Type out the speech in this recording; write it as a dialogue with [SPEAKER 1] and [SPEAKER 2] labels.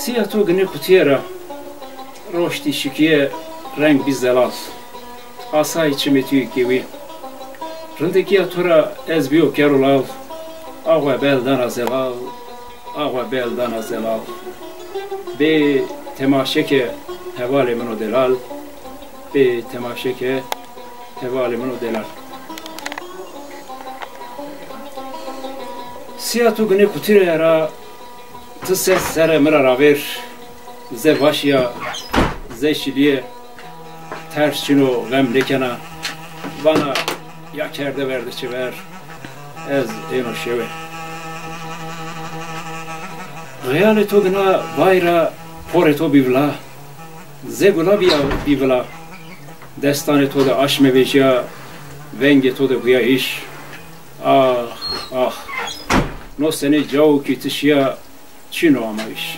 [SPEAKER 1] Siyah to gını kutiyera roşti şikiye renk biz zelal asa içimi tüy kiwi rındaki atura ez biyo kerolal ağwa beldan azelal ağwa beldan azelal be temaşeke hevale meno delal be temaşeke hevale meno delal siyah to gını kutiyera ses sere mera ver ze başya ze şiliye ters çino memlekena bana ya kerde verdi çever ez eno şeve reale to gna bayra pore to bivla ze gula bivla destane to da aşme veja venge to da buya iş ah no sene jav ki tışya Çino ama iş.